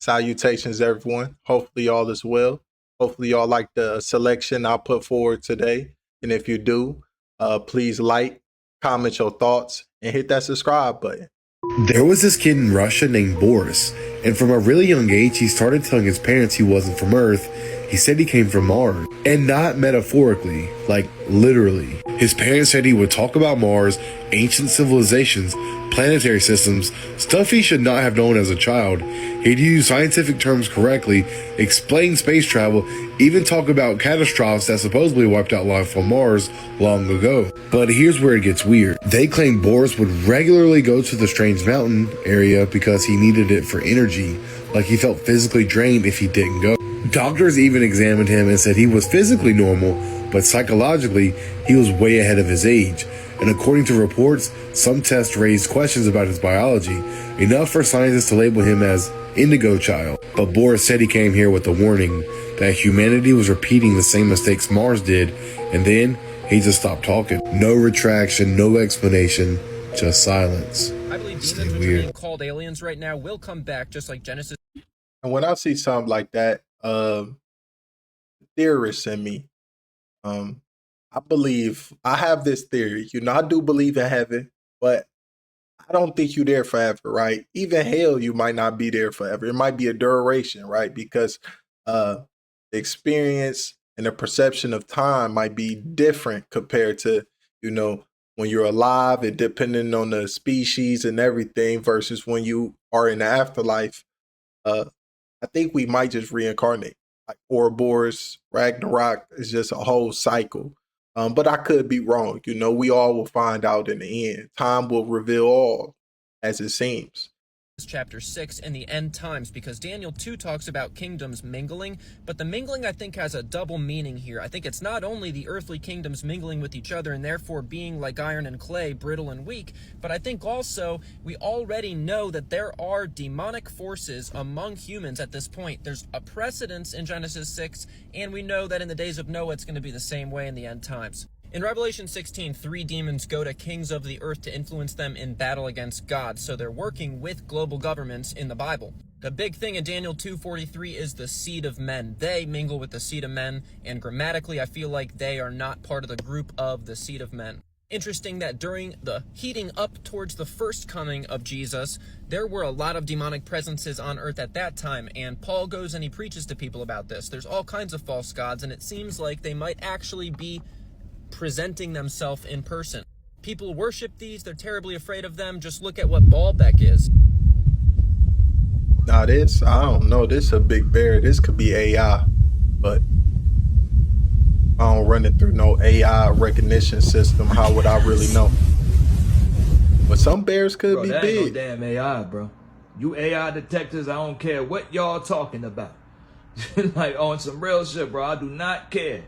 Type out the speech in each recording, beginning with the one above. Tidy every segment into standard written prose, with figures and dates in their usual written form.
Salutations, everyone. Hopefully, all is well. Hopefully, y'all like the selection I put forward today. And if you do, please like, comment your thoughts, and hit that subscribe button. There was this kid in Russia named Boris, and from a really young age, he started telling his parents he wasn't from Earth. He said he came from Mars, and not metaphorically, like literally. His parents said he would talk about Mars, ancient civilizations, planetary systems, stuff he should not have known as a child. He'd use scientific terms correctly, explain space travel, even talk about catastrophes that supposedly wiped out life on Mars long ago. But here's where it gets weird. They claim Boris would regularly go to the strange mountain area because he needed it for energy, like he felt physically drained if he didn't go. Doctors even examined him and said he was physically normal, but psychologically, he was way ahead of his age. And according to reports, some tests raised questions about his biology, enough for scientists to label him as Indigo child. But Boris said he came here with a warning that humanity was repeating the same mistakes Mars did, and then he just stopped talking. No retraction, no explanation, just silence. I believe demons, which are being called aliens right now, will come back just like Genesis. And when I see something like that, theorists in me, I have this theory. I do believe in heaven, but I don't think you're there forever, right? Even hell, you might not be there forever. It might be a duration, right? Because the experience and the perception of time might be different compared to, when you're alive and depending on the species and everything versus when you are in the afterlife. I think we might just reincarnate. Like Ouroboros, Ragnarok is just a whole cycle. But I could be wrong. We all will find out in the end. Time will reveal all, as it seems. Chapter 6 and the end times, because Daniel 2 talks about kingdoms mingling, but the mingling I think has a double meaning here. I think it's not only the earthly kingdoms mingling with each other and therefore being like iron and clay, brittle and weak, but I think also we already know that there are demonic forces among humans at this point. There's a precedence in Genesis 6, and we know that in the days of Noah it's going to be the same way in the end times. In Revelation 16, 3 demons go to kings of the earth to influence them in battle against God, so they're working with global governments in the Bible. The big thing in Daniel 2:43 is the seed of men. They mingle with the seed of men, and grammatically I feel like they are not part of the group of the seed of men. Interesting that during the heating up towards the first coming of Jesus, there were a lot of demonic presences on earth at that time, and Paul goes and he preaches to people about this. There's all kinds of false gods, and it seems like they might actually be presenting themselves in person. People worship these, they're terribly afraid of them. Just look at what Baalbek is. Now this, I don't know, this is a big bear. This could be AI, but I don't run it through no AI recognition system. How would I really know? But some bears could be that big. Ain't no damn AI, bro. You AI detectors, I don't care what y'all talking about. Like on some real shit, bro. I do not care.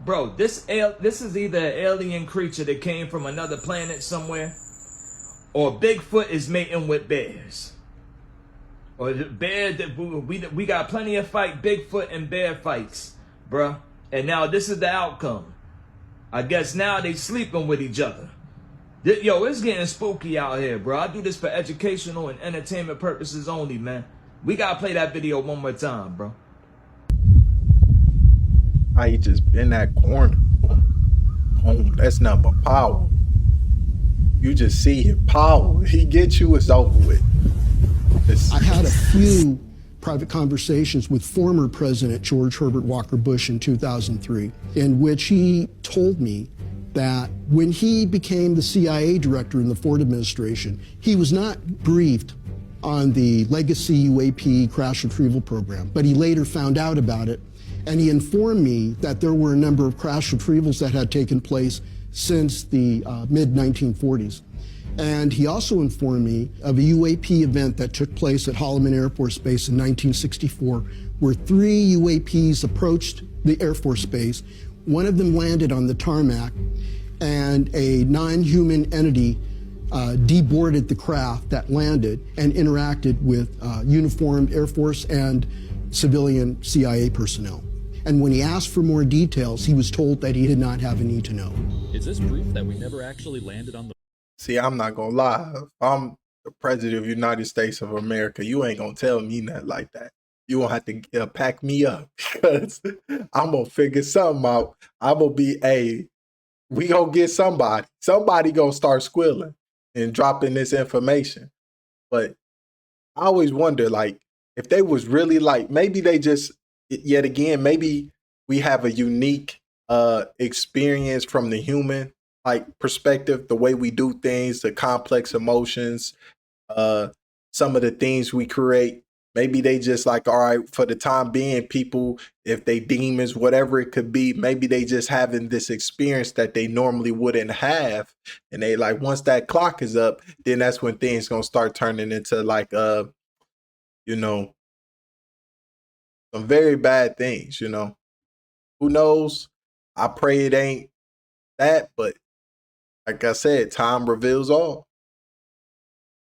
Bro, this is either an alien creature that came from another planet somewhere, or Bigfoot is mating with bears. Or the bear that we got plenty of Bigfoot and bear fights, bro. And now this is the outcome. I guess now they sleeping with each other. Yo, it's getting spooky out here, bro. I do this for educational and entertainment purposes only, man. We gotta play that video one more time, bro. He just in that corner. Oh, that's not but power. You just see his power. He gets you, it's over with. I had a few private conversations with former President George Herbert Walker Bush in 2003, in which he told me that when he became the CIA director in the Ford administration, he was not briefed on the legacy UAP crash retrieval program, but he later found out about it. And he informed me that there were a number of crash retrievals that had taken place since the mid-1940s. And he also informed me of a UAP event that took place at Holloman Air Force Base in 1964, where 3 UAPs approached the Air Force Base. One of them landed on the tarmac, and a non-human entity deboarded the craft that landed and interacted with uniformed Air Force and civilian CIA personnel. And when he asked for more details, he was told that he did not have a need to know. Is this proof that we never actually landed on the... See, I'm not gonna lie. the president of the United States of America, you ain't gonna tell me nothing like that. You gonna have to pack me up because I'm gonna figure something out. I'm gonna be we gonna get somebody. Somebody gonna start squealing and dropping this information. But I always wonder, like, if they was really like, maybe they just, yet again, maybe we have a unique experience from the human like perspective, the way we do things, the complex emotions, some of the things we create. Maybe they just like, all right, for the time being, people, if they demons, whatever it could be, maybe they just having this experience that they normally wouldn't have. And they like, once that clock is up, then that's when things gonna start turning into like, you know, some very bad things, you know. Who knows? I pray it ain't that, but like I said, time reveals all.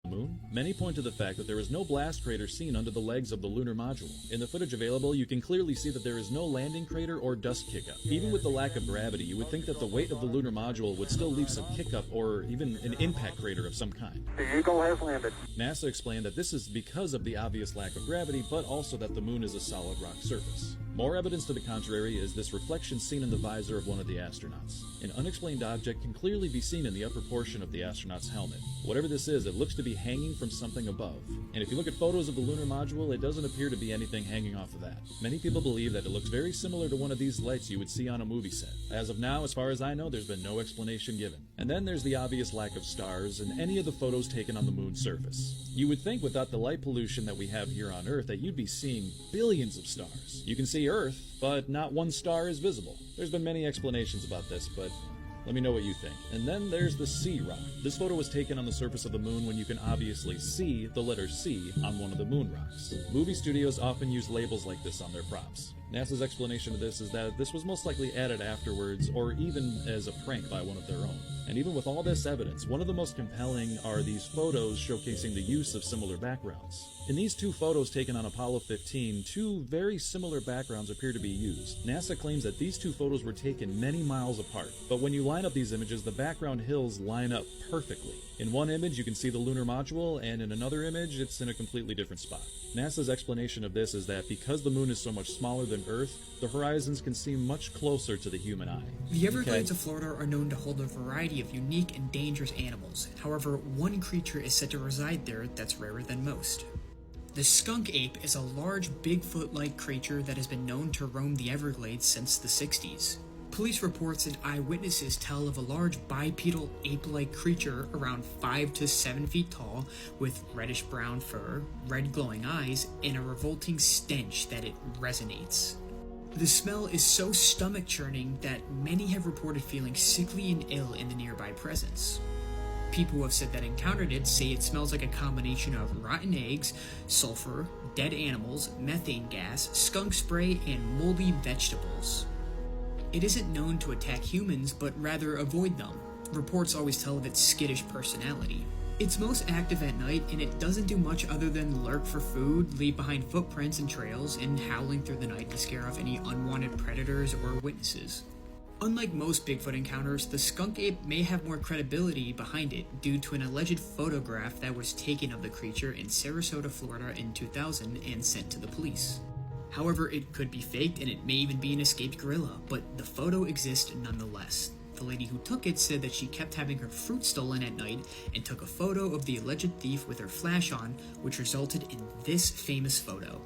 Moon, many point to the fact that there is no blast crater seen under the legs of the lunar module. In the footage available, you can clearly see that there is no landing crater or dust kickup. Even with the lack of gravity, you would think that the weight of the lunar module would still leave some kickup or even an impact crater of some kind. The Eagle has landed. NASA explained that this is because of the obvious lack of gravity, but also that the moon is a solid rock surface. More evidence to the contrary is this reflection seen in the visor of one of the astronauts. An unexplained object can clearly be seen in the upper portion of the astronaut's helmet. Whatever this is, it looks to be hanging from something above. And if you look at photos of the lunar module, it doesn't appear to be anything hanging off of that. Many people believe that it looks very similar to one of these lights you would see on a movie set. As of now, as far as I know, there's been no explanation given. And then there's the obvious lack of stars in any of the photos taken on the moon's surface. You would think without the light pollution that we have here on Earth that you'd be seeing billions of stars. You can see Earth, but not one star is visible. There's been many explanations about this, but let me know what you think. And then there's the C rock. This photo was taken on the surface of the moon when you can obviously see the letter C on one of the moon rocks. Movie studios often use labels like this on their props. NASA's explanation of this is that this was most likely added afterwards or even as a prank by one of their own. And even with all this evidence, one of the most compelling are these photos showcasing the use of similar backgrounds. In these two photos taken on Apollo 15, two very similar backgrounds appear to be used. NASA claims that these two photos were taken many miles apart, but when you line up these images, the background hills line up perfectly. In one image, you can see the lunar module, and in another image, it's in a completely different spot. NASA's explanation of this is that because the moon is so much smaller than Earth, the horizons can seem much closer to the human eye. The Everglades of Florida are known to hold a variety of unique and dangerous animals. However, one creature is said to reside there that's rarer than most. The skunk ape is a large Bigfoot-like creature that has been known to roam the Everglades since the 60s. Police reports and eyewitnesses tell of a large bipedal ape-like creature around 5 to 7 feet tall with reddish-brown fur, red glowing eyes, and a revolting stench that it resonates. The smell is so stomach-churning that many have reported feeling sickly and ill in the nearby presence. People who have said that encountered it say it smells like a combination of rotten eggs, sulfur, dead animals, methane gas, skunk spray, and moldy vegetables. It isn't known to attack humans, but rather avoid them. Reports always tell of its skittish personality. It's most active at night, and it doesn't do much other than lurk for food, leave behind footprints and trails, and howling through the night to scare off any unwanted predators or witnesses. Unlike most Bigfoot encounters, the skunk ape may have more credibility behind it due to an alleged photograph that was taken of the creature in Sarasota, Florida in 2000 and sent to the police. However, it could be faked and it may even be an escaped gorilla, but the photo exists nonetheless. The lady who took it said that she kept having her fruit stolen at night and took a photo of the alleged thief with her flash on, which resulted in this famous photo.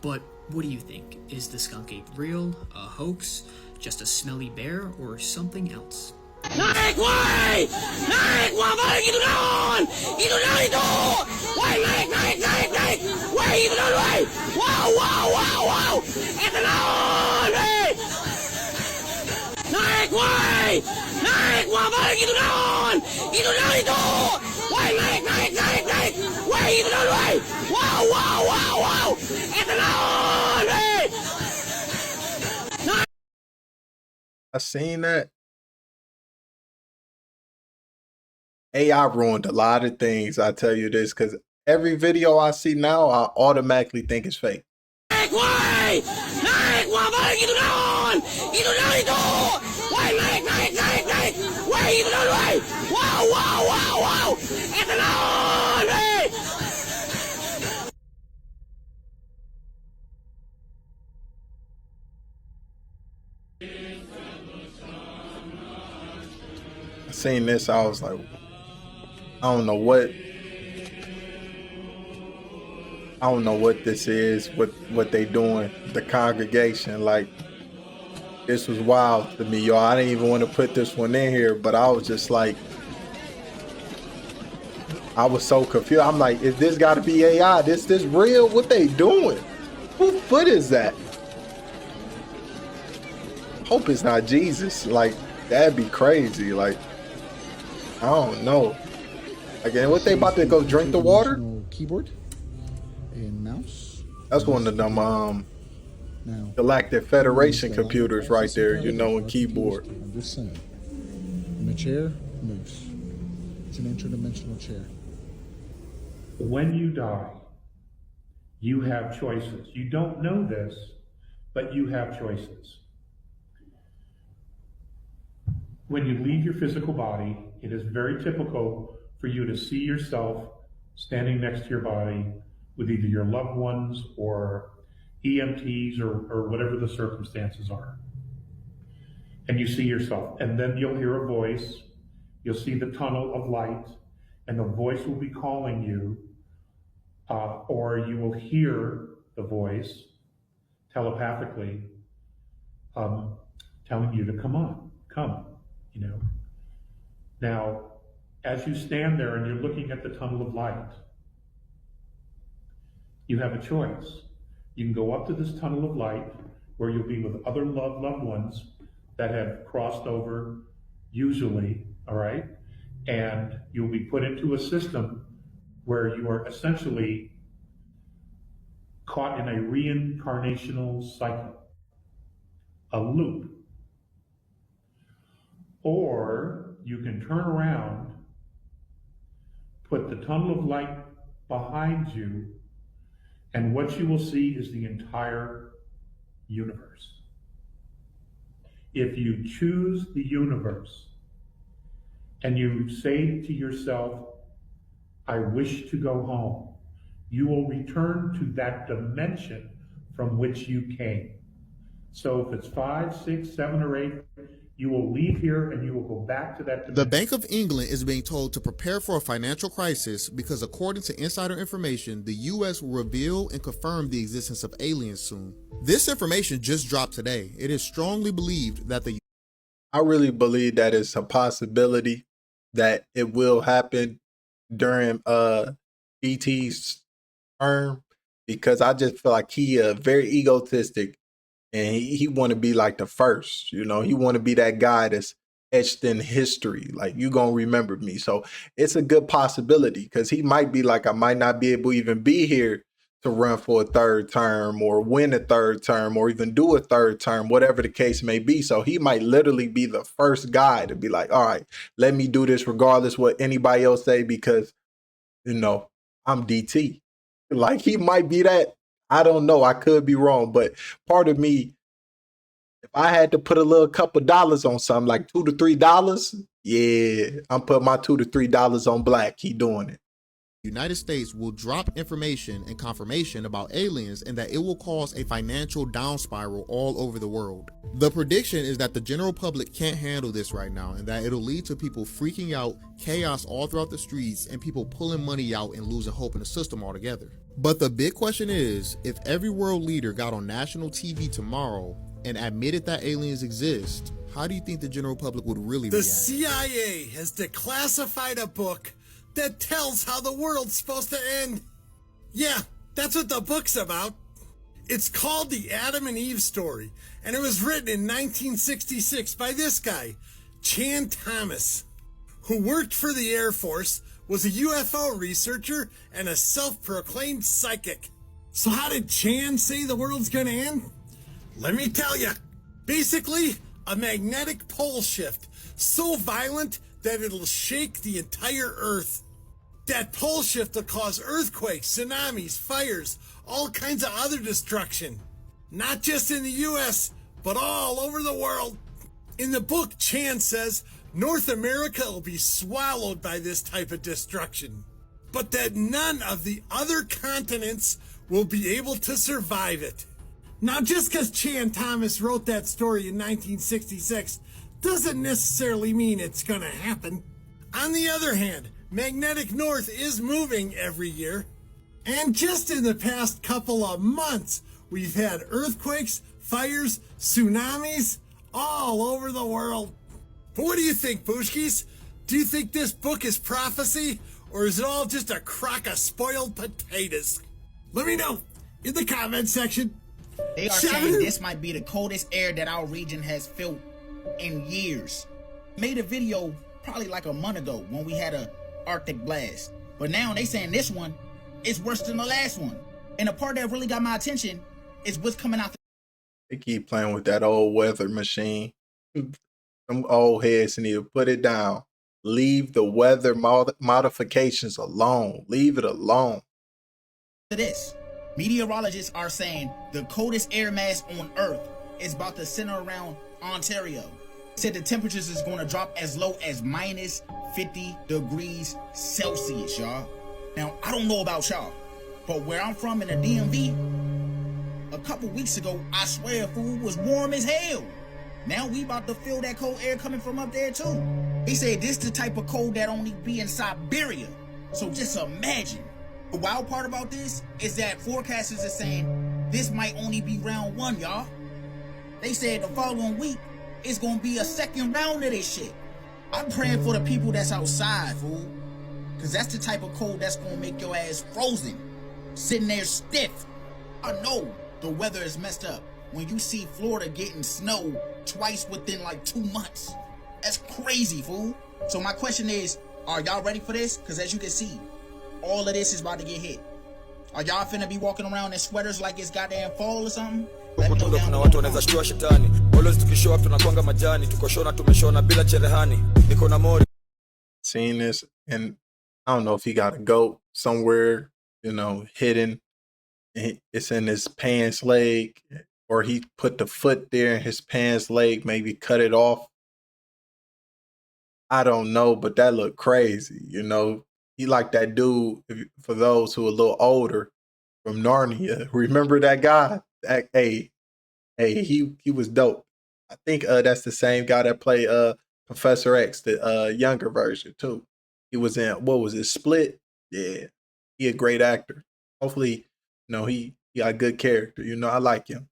But what do you think? Is the skunk ape real, a hoax, just a smelly bear, or something else? Naik, woi! Naik, wabalik itu daun! Itu daun itu! Woi, naik! Woi, itu daun, woi! Wow! Itu daun, woi! Naik, woi! Naik, wabalik itu daun! Itu daun itu! Woi, naik! Woi, itu daun, woi! Wow! Itu daun, woi! I seen that. AI ruined a lot of things. I tell you this because every video I see now, I automatically think it's fake. Why? Naik! Wabalik itu naon! Itu naon itu! Why naik, naik, naik, naik! Why itu naon, why? Wow, wow, wow, wow! Itu naon, hey! I seen this, I was like, I don't know what this is, what they doing, the congregation. Like, this was wild to me, y'all. I didn't even want to put this one in here, but I was just like, I was so confused. I'm like, is this gotta be AI? This real? What they doing? Whose foot is that? Hope it's not Jesus. Like, that'd be crazy. Like, I don't know. Again, what they about to go drink the water? Keyboard and mouse. That's one of them Galactic Federation computers right there, you know, and keyboard. I'm just saying. In a chair, moose. It's an interdimensional chair. When you die, you have choices. You don't know this, but you have choices. When you leave your physical body, it is very typical for you to see yourself standing next to your body with either your loved ones or EMTs or whatever the circumstances are. And you see yourself, and then you'll hear a voice, you'll see the tunnel of light, and the voice will be calling you, or you will hear the voice telepathically telling you to come, you know. Now, as you stand there and you're looking at the tunnel of light, you have a choice. You can go up to this tunnel of light where you'll be with other loved ones that have crossed over, usually, all right? And you'll be put into a system where you are essentially caught in a reincarnational cycle, a loop. Or you can turn around, put the tunnel of light behind you, and what you will see is the entire universe. If you choose the universe and you say to yourself, I wish to go home, you will return to that dimension from which you came. So if it's 5, 6, 7, or 8, you will leave here and you will go back to that dimension. The Bank of England is being told to prepare for a financial crisis because, according to insider information, the US will reveal and confirm the existence of aliens soon. This information just dropped today. It is strongly believed that I really believe that it's a possibility that it will happen during ET's term, because I just feel like he very egotistic. And he want to be like the first, you know, he want to be that guy that's etched in history. Like, you going to remember me. So it's a good possibility, because he might be like, I might not be able to even be here to run for a third term or win a third term or even do a third term, whatever the case may be. So he might literally be the first guy to be like, all right, let me do this regardless what anybody else say, because, you know, I'm DT. Like, he might be that. I don't know. I could be wrong, but part of me, if I had to put a little couple dollars on something, like $2 to $3, yeah, I'm putting my $2 to $3 on black. He doing it. United States will drop information and confirmation about aliens, and that it will cause a financial down spiral all over the world. The prediction is that the general public can't handle this right now, and that it'll lead to people freaking out, chaos all throughout the streets, and people pulling money out and losing hope in the system altogether. But the big question is, if every world leader got on national TV tomorrow and admitted that aliens exist, how do you think the general public would really react? The CIA has declassified a book that tells how the world's supposed to end. Yeah, that's what the book's about. It's called The Adam and Eve Story, and it was written in 1966 by this guy, Chan Thomas, who worked for the Air Force, was a UFO researcher, and a self-proclaimed psychic. So how did Chan say the world's gonna end? Let me tell you. Basically, a magnetic pole shift so violent that it'll shake the entire Earth. That pole shift will cause earthquakes, tsunamis, fires, all kinds of other destruction. Not just in the US, but all over the world. In the book, Chan says North America will be swallowed by this type of destruction, but that none of the other continents will be able to survive it. Now, just because Chan Thomas wrote that story in 1966 doesn't necessarily mean it's gonna happen. On the other hand, magnetic north is moving every year, and just in the past couple of months, we've had earthquakes, fires, tsunamis, all over the world. But what do you think, Bushkis? Do you think this book is prophecy, or is it all just a crock of spoiled potatoes? Let me know in the comment section. They are saying this might be the coldest air that our region has felt in years. Made a video probably like a month ago when we had a Arctic blast, but now they saying this one is worse than the last one. And the part that really got my attention is what's coming out. They keep playing with that old weather machine. Some old heads need to put it down. Leave the weather modifications alone. Leave it alone. This meteorologists are saying the coldest air mass on Earth is about to center around Ontario. Said the temperatures is going to drop as low as minus 50 degrees Celsius, y'all. Now, I don't know about y'all, but where I'm from in the DMV, a couple weeks ago, I swear food was warm as hell. Now we about to feel that cold air coming from up there too. He said this the type of cold that only be in Siberia. So just imagine. The wild part about this is that forecasters are saying this might only be round one, y'all. They said the following week, it's gonna be a second round of this shit. I'm praying for the people that's outside, fool. Cause that's the type of cold that's gonna make your ass frozen. Sitting there stiff. I know the weather is messed up when you see Florida getting snow twice within like 2 months. That's crazy, fool. So my question is, are y'all ready for this? Cause as you can see, all of this is about to get hit. Are y'all finna be walking around in sweaters like it's goddamn fall or something? Kuna watu wanaweza shtua shetani. Always tukishow up tunakwanga majani, tukoshona tumeshona bila cherehani. Niko na mori. Seen this, and I don't know if he got a goat somewhere, hidden. It's in his pants leg, or he put the foot there in his pants leg, maybe cut it off. I don't know, but that looked crazy, He like that dude, for those who are a little older, from Narnia. Remember that guy? He was dope. I think that's the same guy that played Professor X, the younger version too. He was in, what was it, Split? Yeah, he a great actor. Hopefully, he got a good character. I like him.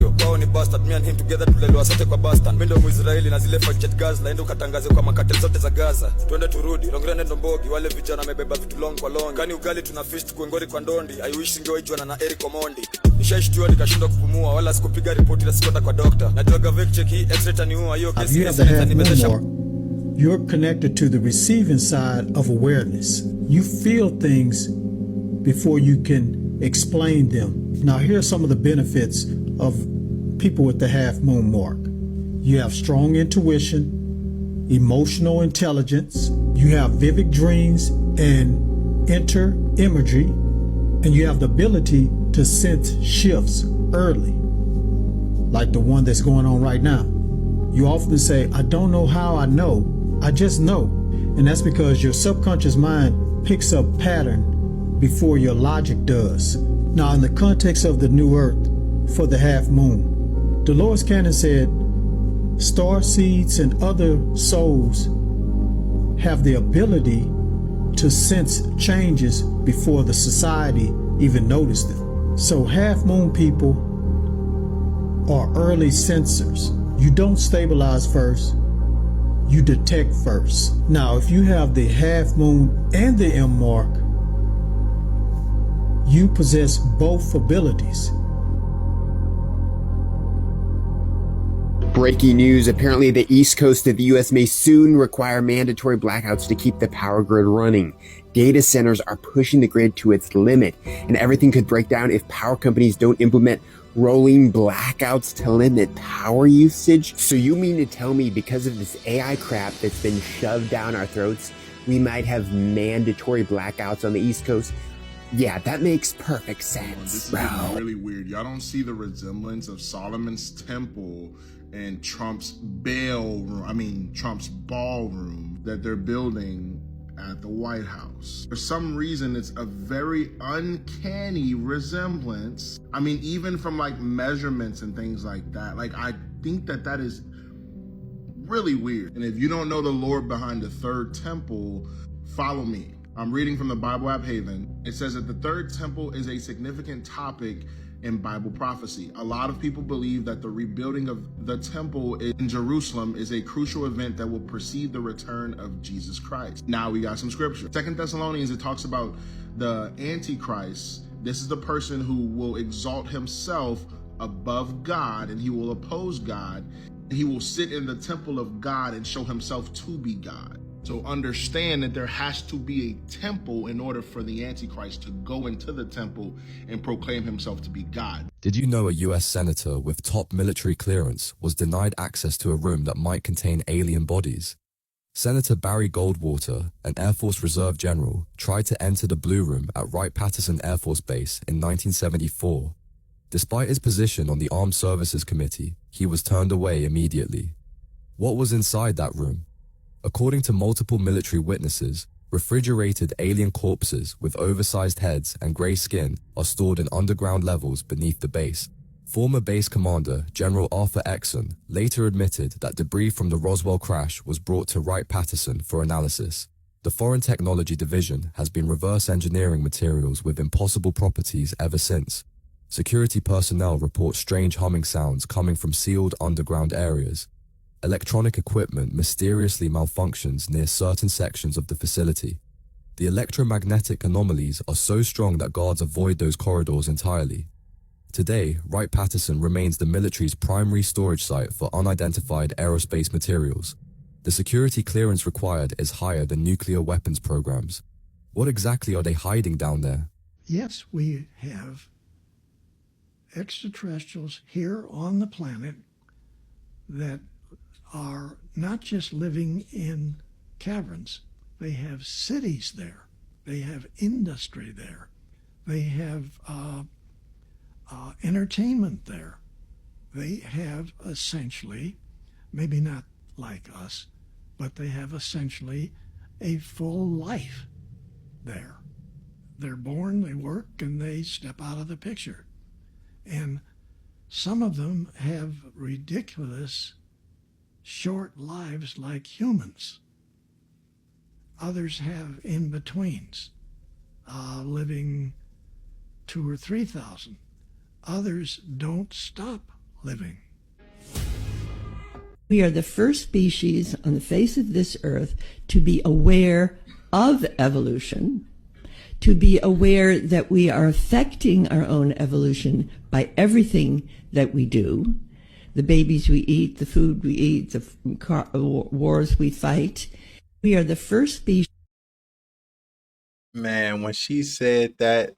Kwao ni bastard, me and him together tulelewa sote kwa bastard. Mendo Mwisraeli na zile fight jet Gaza, endo katangaze kwa makate zote za Gaza. Twende turudi, longre nendo mbogi, wale vijana wamebeba vitu long kwa long. Kani ugali tuna fist kuengori kwa ndondi, I wish singewaijua na Eric Omondi. Nishaishtua nikashindwa kupumua, wala sikupiga ripoti na sikwenda kwa doctor. Najua gavek check hii x-ray taniua, hiyo kesi nimezesha. You're connected to the receiving side of awareness. You feel things before you can explain them. Now, here are some of the benefits of people with the half moon mark. You have strong intuition, emotional intelligence, you have vivid dreams and inter-imagery, and you have the ability to sense shifts early, like the one that's going on right now. You often say, I don't know how I know, I just know. And that's because your subconscious mind picks up pattern before your logic does. Now, in the context of the new earth for the half moon, Dolores Cannon said, star seeds and other souls have the ability to sense changes before the society even noticed them. So half moon people are early sensors. You don't stabilize first, you detect first. Now, if you have the half moon and the M mark, you possess both abilities. Breaking news, apparently the east coast of the US may soon require mandatory blackouts to keep the power grid running. Data centers are pushing the grid to its limit, and everything could break down if power companies don't implement rolling blackouts to limit power usage. So you mean to tell me because of this AI crap that's been shoved down our throats, we might have mandatory blackouts on the East Coast. Yeah, that makes perfect sense, This is bro. getting really weird. Y'all don't see the resemblance of Solomon's temple and Trump's Trump's ballroom that they're building at the White House. For some reason, it's a very uncanny resemblance. I mean, even from like measurements and things like that. Like, I think that is really weird. And if you don't know the Lord behind the third temple, follow me. I'm reading from the Bible app Haven. It says that the third temple is a significant topic in Bible prophecy. A lot of people believe that the rebuilding of the temple in Jerusalem is a crucial event that will precede the return of Jesus Christ. Now we got some scripture. 2 Thessalonians, it talks about the Antichrist. This is the person who will exalt himself above God, and he will oppose God. He will sit in the temple of God and show himself to be God. So understand that there has to be a temple in order for the Antichrist to go into the temple and proclaim himself to be God. Did you know a US senator with top military clearance was denied access to a room that might contain alien bodies? Senator Barry Goldwater, an Air Force Reserve general, tried to enter the Blue Room at Wright-Patterson Air Force Base in 1974. Despite his position on the Armed Services Committee, he was turned away immediately. What was inside that room? According to multiple military witnesses, refrigerated alien corpses with oversized heads and gray skin are stored in underground levels beneath the base. Former base commander General Arthur Exon later admitted that debris from the Roswell crash was brought to Wright-Patterson for analysis. The Foreign Technology Division has been reverse engineering materials with impossible properties ever since. Security personnel report strange humming sounds coming from sealed underground areas. Electronic equipment mysteriously malfunctions near certain sections of the facility. The electromagnetic anomalies are so strong that guards avoid those corridors entirely. Today, Wright-Patterson remains the military's primary storage site for unidentified aerospace materials. The security clearance required is higher than nuclear weapons programs. What exactly are they hiding down there? Yes, we have extraterrestrials here on the planet that are not just living in caverns. They have cities there. They have industry there. They have entertainment there. They have essentially, maybe not like us, but they have essentially a full life there. They're born, they work, and they step out of the picture. And some of them have ridiculous short lives like humans. Others have in-betweens, living 2,000 or 3,000. Others don't stop living. We are the first species on the face of this earth to be aware of evolution, to be aware that we are affecting our own evolution by everything that we do. The babies we eat, the food we eat, the wars we fight. We are the first species. Man, when she said that,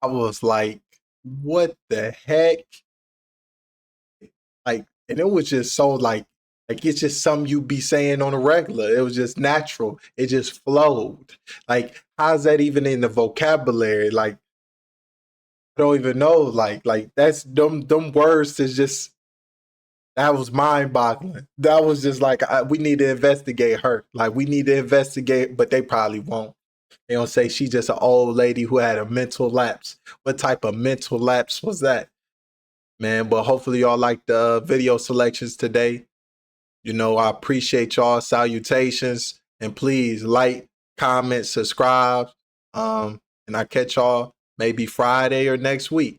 I was like, what the heck? Like, and it was just so like it's just something you be saying on a regular. It was just natural. It just flowed. Like, how's that even in the vocabulary? Like, I don't even know. Like that's them words is just, that was mind-boggling. That was just like, we need to investigate her. Like, we need to investigate, but they probably won't. They don't say she's just an old lady who had a mental lapse. What type of mental lapse was that? Man, but hopefully y'all like the video selections today. You know, I appreciate y'all. Salutations. And please like, comment, subscribe. And I catch y'all maybe Friday or next week.